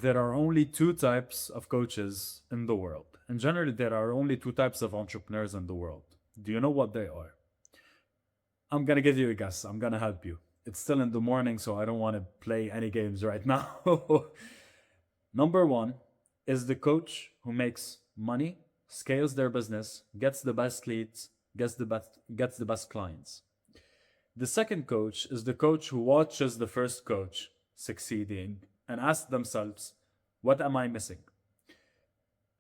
there are only two types of coaches in the world. And generally, there are only two types of entrepreneurs in the world. Do you know what they are? I'm going to give you a guess. I'm going to help you. It's still in the morning, so I don't want to play any games right now. Number one is the coach who makes money, scales their business, gets the best leads, gets the best clients. The second coach is the coach who watches the first coach succeeding and asks themselves, what am I missing?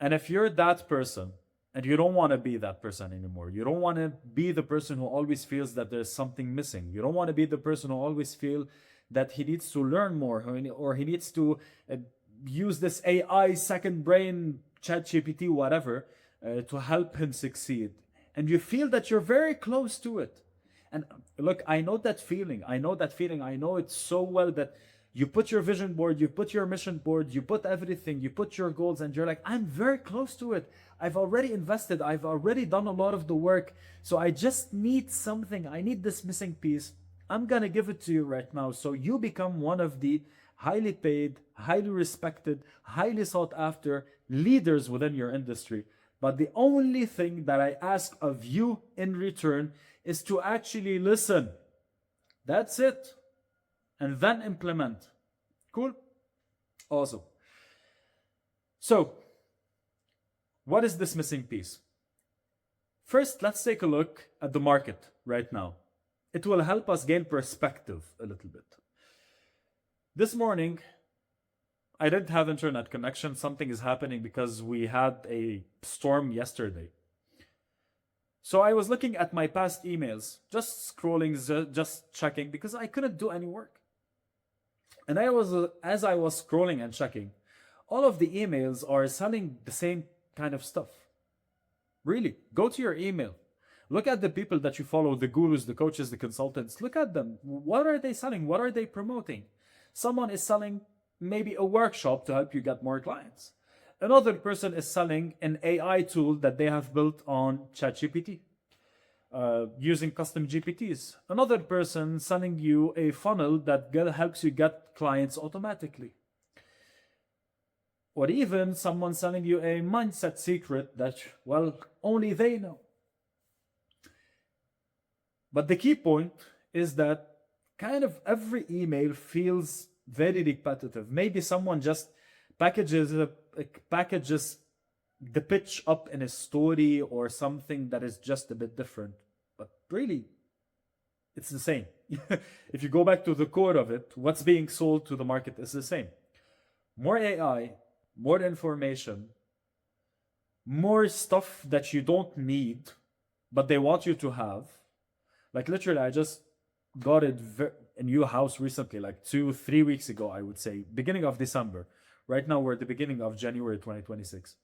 And if you're that person and you don't want to be that person anymore, you don't want to be the person who always feels that there's something missing. You don't want to be the person who always feel that he needs to learn more or he needs to use this AI second brain, ChatGPT, whatever, to help him succeed. And you feel that you're very close to it. And look, I know that feeling. I know that feeling. I know it so well that you put your vision board, you put your mission board, you put everything, you put your goals, and you're like, I'm very close to it. I've already invested. I've already done a lot of the work. So I just need something. I need this missing piece. I'm going to give it to you right now. So you become one of the highly paid, highly respected, highly sought after leaders within your industry. But the only thing that I ask of you in return is to actually listen. That's it. And then implement. Cool? Awesome. So, what is this missing piece? First, let's take a look at the market right now. It will help us gain perspective a little bit. This morning, I didn't have internet connection. Something is happening because we had a storm yesterday. So I was looking at my past emails, just scrolling, just checking, because I couldn't do any work. And as I was scrolling and checking, all of the emails are selling the same kind of stuff. Really, go to your email. Look at the people that you follow, the gurus, the coaches, the consultants. Look at them. What are they selling? What are they promoting? Someone is selling maybe a workshop to help you get more clients. Another person is selling an AI tool that they have built on ChatGPT, using custom GPTs. Another person selling you a funnel that helps you get clients automatically. Or even someone selling you a mindset secret that, well, only they know. But the key point is that kind of every email feels very repetitive. Maybe someone just packages the pitch up in a story or something that is just a bit different. But really, it's the same. If you go back to the core of it, what's being sold to the market is the same. More AI, more information, more stuff that you don't need, but they want you to have. Like literally, I just got a new house recently, like 2-3 weeks ago, I would say, beginning of December. Right now, we're at the beginning of January 2026.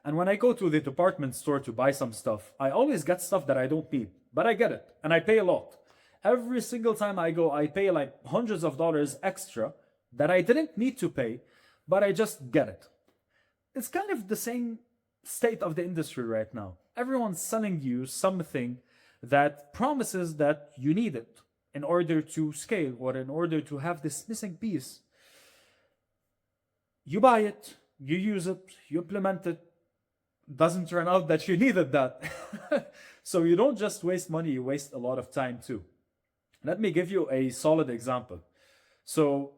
And when I go to the department store to buy some stuff, I always get stuff that I don't need, but I get it, and I pay a lot. Every single time I go, I pay like hundreds of dollars extra that I didn't need to pay, but I just get it. It's kind of the same state of the industry right now. Everyone's selling you something that promises that you need it in order to scale or in order to have this missing piece. You buy it, you use it, you implement it. Doesn't turn out that you needed that. So you don't just waste money, you waste a lot of time too. Let me give you a solid example. So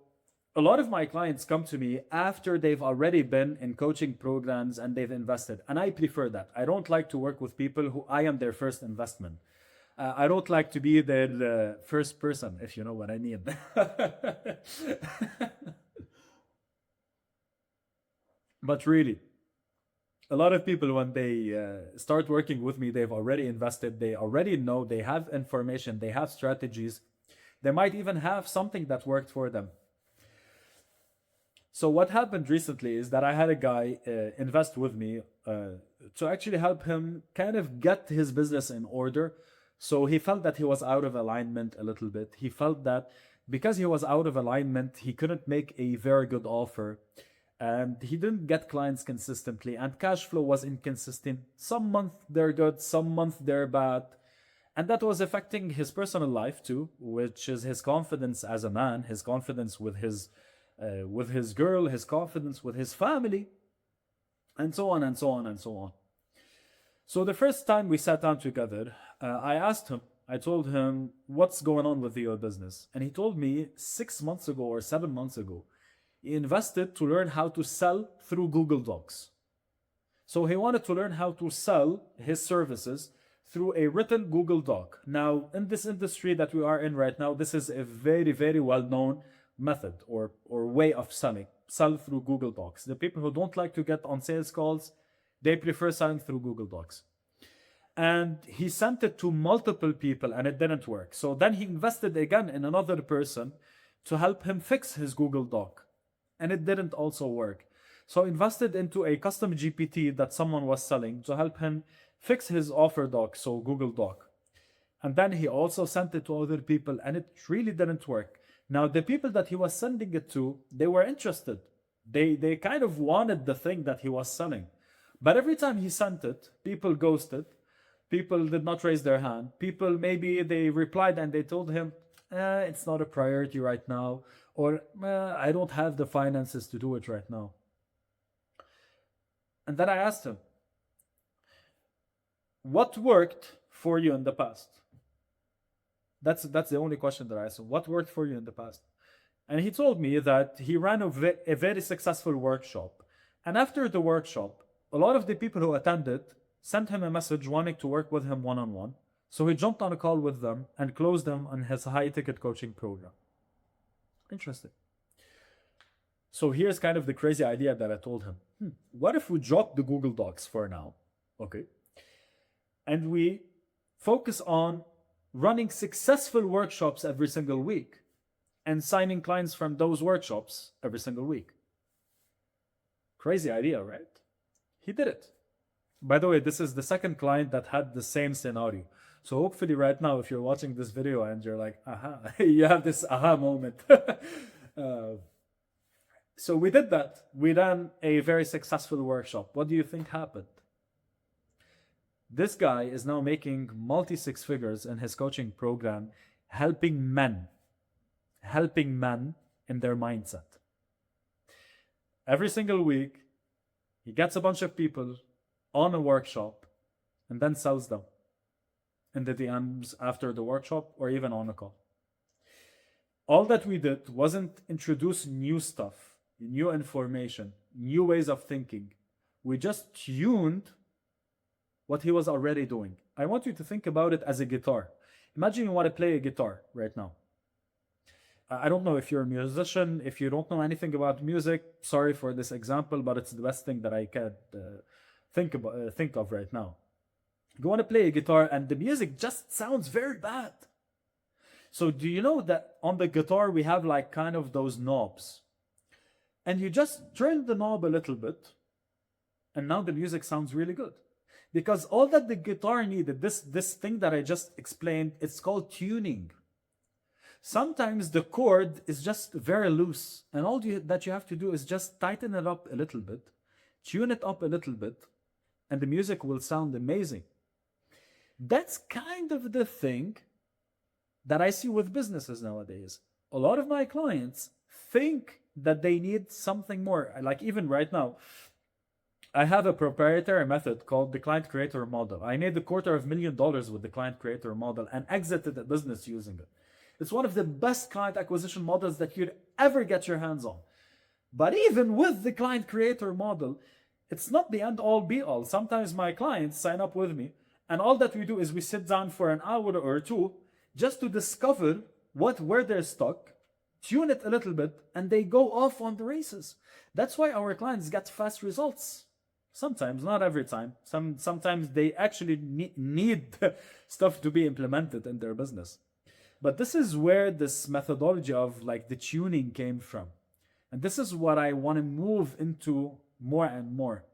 a lot of my clients come to me after they've already been in coaching programs and they've invested. And I prefer that. I don't like to work with people who I am their first investment. I don't like to be their first person, if you know what I mean. But really, a lot of people, when they start working with me, they've already invested, they already know, they have information, they have strategies. They might even have something that worked for them. So what happened recently is that I had a guy invest with me to actually help him kind of get his business in order. So he felt that he was out of alignment a little bit. He felt that because he was out of alignment, he couldn't make a very good offer. And he didn't get clients consistently. And cash flow was inconsistent. Some month they're good, some month they're bad. And that was affecting his personal life too, which is his confidence as a man, his confidence with his with his girl, his confidence, with his family, and so on and so on and so on. So the first time we sat down together, I asked him, I told him, what's going on with your business? And he told me 6 months ago or 7 months ago, he invested to learn how to sell through Google Docs. So he wanted to learn how to sell his services through a written Google Doc. Now, in this industry that we are in right now, this is a very, very well-known method or way of selling. Sell through Google Docs. The people who don't like to get on sales calls, they prefer selling through Google Docs. And he sent it to multiple people and it didn't work. So then he invested again in another person to help him fix his Google Doc. And it didn't also work. So invested into a custom GPT that someone was selling to help him fix his offer doc, so Google Doc. And then he also sent it to other people and it really didn't work. Now the people that he was sending it to, they were interested. They kind of wanted the thing that he was selling. But every time he sent it, people ghosted. People did not raise their hand. People, maybe they replied and they told him, it's not a priority right now. Or I don't have the finances to do it right now. And then I asked him, what worked for you in the past? That's the only question that I asked him. What worked for you in the past? And he told me that he ran a very successful workshop. And after the workshop, a lot of the people who attended sent him a message wanting to work with him one-on-one. So he jumped on a call with them and closed them on his high-ticket coaching program. Interesting. So here's kind of the crazy idea that I told him. What if we drop the Google Docs for now? Okay. And we focus on running successful workshops every single week and signing clients from those workshops every single week. Crazy idea, right? He did it. By the way, this is the second client that had the same scenario. So hopefully right now, if you're watching this video and you're like, aha, you have this aha moment. So we did that. We ran a very successful workshop. What do you think happened? This guy is now making multi-six figures in his coaching program, helping men in their mindset. Every single week, he gets a bunch of people on a workshop and then sells them in the DMs after the workshop or even on a call. All that we did wasn't introduce new stuff, new information, new ways of thinking. We just tuned what he was already doing. I want you to think about it as a guitar. Imagine you want to play a guitar right now. I don't know if you're a musician, if you don't know anything about music, sorry for this example, but it's the best thing that I can think of right now. You want to play a guitar and the music just sounds very bad. So do you know that on the guitar we have like kind of those knobs? And you just turn the knob a little bit and now the music sounds really good. Because all that the guitar needed, this thing that I just explained, it's called tuning. Sometimes the chord is just very loose and all that you have to do is just tighten it up a little bit, tune it up a little bit, and the music will sound amazing. That's kind of the thing that I see with businesses nowadays. A lot of my clients think that they need something more. Like even right now, I have a proprietary method called the client creator model. I made $250,000 with the client creator model and exited the business using it. It's one of the best client acquisition models that you'd ever get your hands on. But even with the client creator model, it's not the end all be all. Sometimes my clients sign up with me and all that we do is we sit down for an hour or two just to discover where they're stuck, tune it a little bit, and they go off on the races. That's why our clients get fast results. Sometimes, not every time. Sometimes they actually need stuff to be implemented in their business. But this is where this methodology of like the tuning came from. And this is what I want to move into more and more.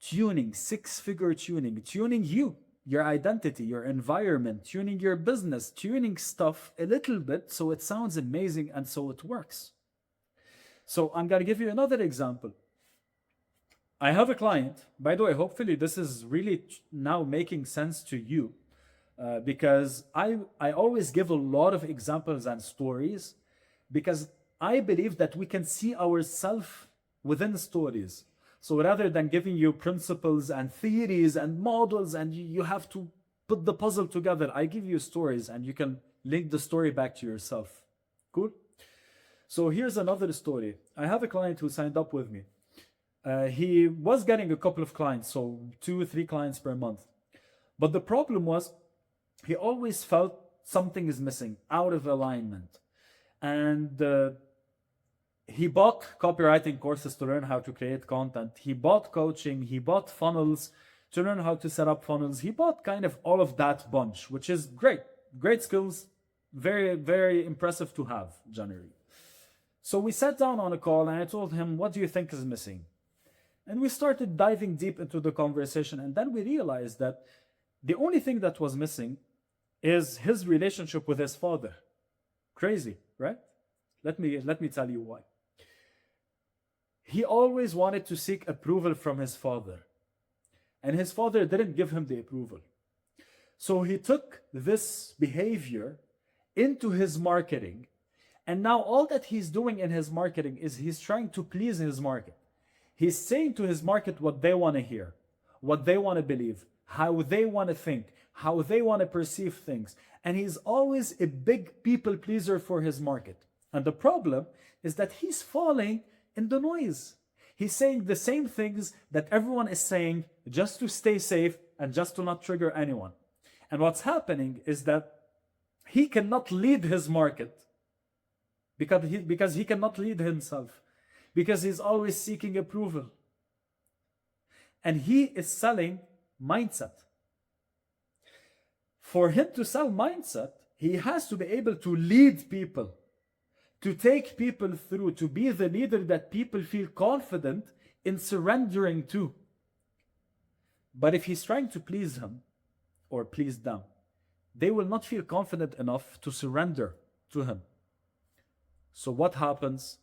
Tuning, six-figure tuning, tuning you, your identity, your environment, tuning your business, tuning stuff a little bit so it sounds amazing and so it works. So I'm going to give you another example. I have a client, by the way, hopefully this is really now making sense to you because I always give a lot of examples and stories because I believe that we can see ourselves within stories. So rather than giving you principles and theories and models and you have to put the puzzle together, I give you stories and you can link the story back to yourself. Cool? So here's another story. I have a client who signed up with me. He was getting a couple of clients, so 2 or 3 clients per month. But the problem was he always felt something is missing, out of alignment. And he bought copywriting courses to learn how to create content. He bought coaching. He bought funnels to learn how to set up funnels. He bought kind of all of that bunch, which is great. Great skills. Very, very impressive to have, generally. So we sat down on a call and I told him, what do you think is missing? And we started diving deep into the conversation. And then we realized that the only thing that was missing is his relationship with his father. Crazy, right? Let me tell you why. He always wanted to seek approval from his father. And his father didn't give him the approval. So he took this behavior into his marketing. And now all that he's doing in his marketing is he's trying to please his market. He's saying to his market what they want to hear, what they want to believe, how they want to think, how they want to perceive things. And he's always a big people pleaser for his market. And the problem is that he's falling in the noise. He's saying the same things that everyone is saying just to stay safe and just to not trigger anyone. And what's happening is that he cannot lead his market because he cannot lead himself, because he's always seeking approval. And he is selling mindset. For him to sell mindset, he has to be able to lead people, to take people through, to be the leader that people feel confident in surrendering to. But if he's trying to please him or please them, they will not feel confident enough to surrender to him. So what happens?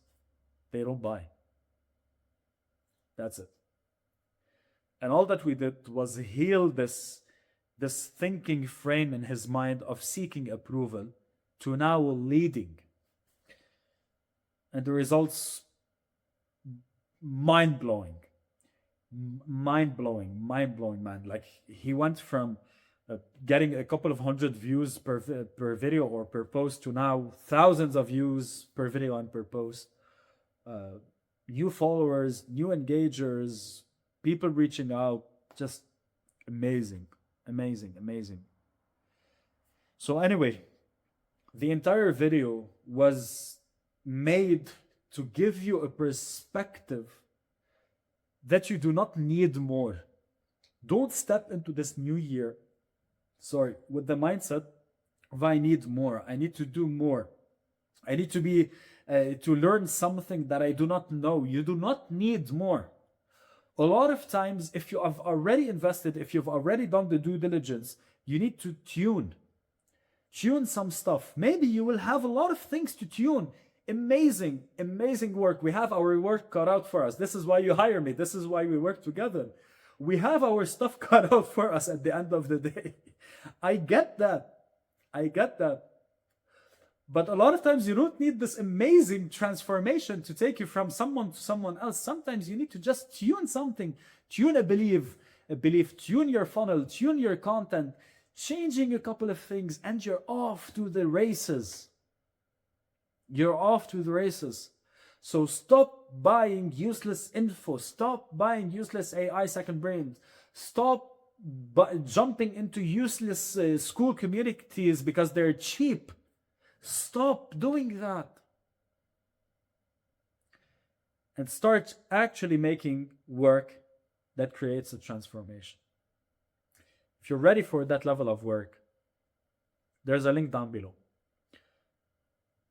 They don't buy. That's it. And all that we did was heal this thinking frame in his mind of seeking approval to now leading. And the results, mind-blowing, man. Like, he went from getting a couple of 100 views per video or per post to now thousands of views per video and per post. New followers, new engagers, people reaching out. Just amazing. So anyway, the entire video was made to give you a perspective that you do not need more. Don't step into this new year, with the mindset of I need more, I need to do more, I need to be to learn something that I do not know. You do not need more. A lot of times, if you have already invested, if you've already done the due diligence, you need to tune some stuff. Maybe you will have a lot of things to tune. Amazing work. We have our work cut out for us. This is why you hire me. This is why we work together. We have our stuff cut out for us at the end of the day. I get that. But a lot of times you don't need this amazing transformation to take you from someone to someone else. Sometimes you need to just tune something, tune a belief, tune your funnel, tune your content, changing a couple of things, and you're off to the races. So stop buying useless info. Stop buying useless AI second brains. Stop jumping into useless school communities because they're cheap. Stop doing that. And start actually making work that creates a transformation. If you're ready for that level of work, there's a link down below.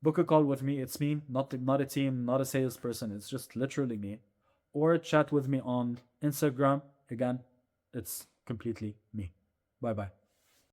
Book a call with me. It's me, not a team, not a salesperson. It's just literally me. Or chat with me on Instagram. Again, it's completely me. Bye-bye.